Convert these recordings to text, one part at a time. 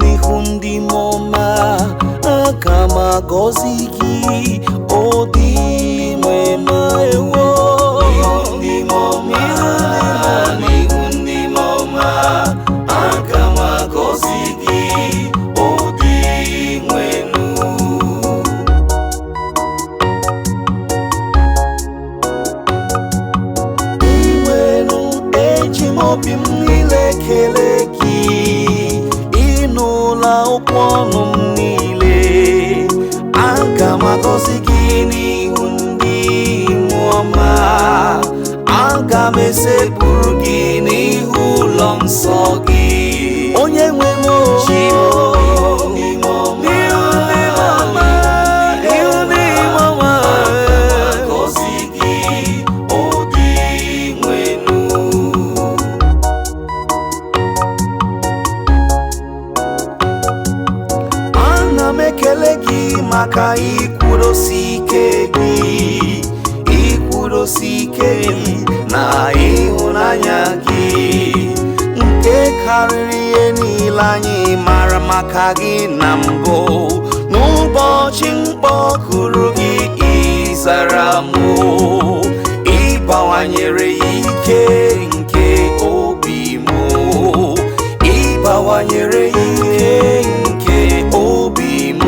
Nihundi moma akama goziki odi mwema ewo. Nihundi moma akama goziki odi mwenu. Mwenu ejimobi mnile keleki inula okwono mnile aga magozi gị n'ihu ndị mụọma aga m esekpuru gị n'ihu ụlọ nsọ gị onye nwe m ekele gị maka ikwudosi ike gị na ịhụnanya gị nke karịrị ihe niile anyị mara maka gị na mbụ. N'ụbọchị mkpọkuru gị ịzara m, ịbawanyere ike nke obi m, ịbawanyere ike nke obi m.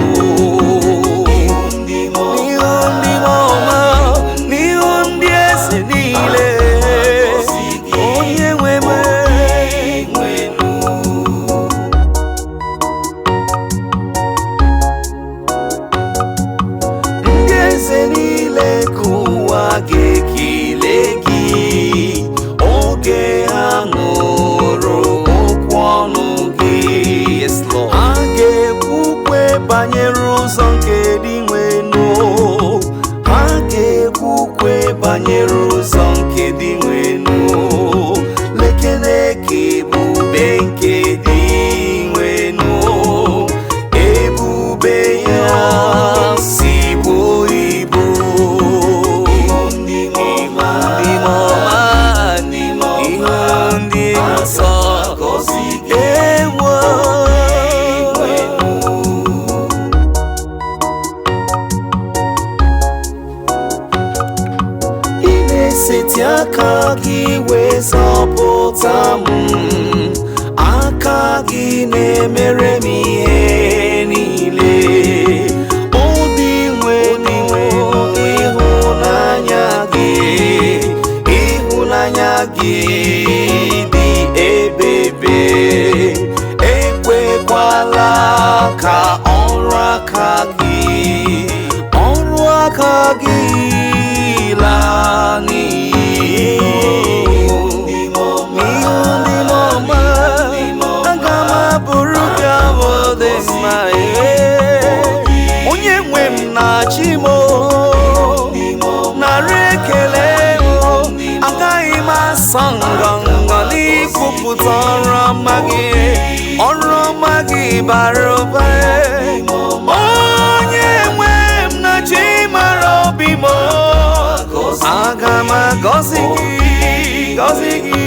Eze niile kụwa ga-ekele gị oge ha nụrụ okwu ọnụ gị. Ha ga-ekwukwe banyere ụzọ nke dị nwenu, ha ga-ekwukwe banyere ụzọ nke dị nwenu. Lekene ka ebube nke dị nwenu, ebube ya seti aka gị wee zọpụta m, aka gị na-emere m ihe niile. Obi nwenu ịhụnanya gị dị ebube. Ekwekwala ka ọrụ aka gị laa n'iyi. Aga m abụrụ gị abụ dị mma, onye nwe m na-achị m, narị ekele m. Agaghị m asọ ngọngọ n'ikwupụta ọrụ ọma gị bara ụba. Onye nwe m na-achị mara obi m, aga m agọzi gị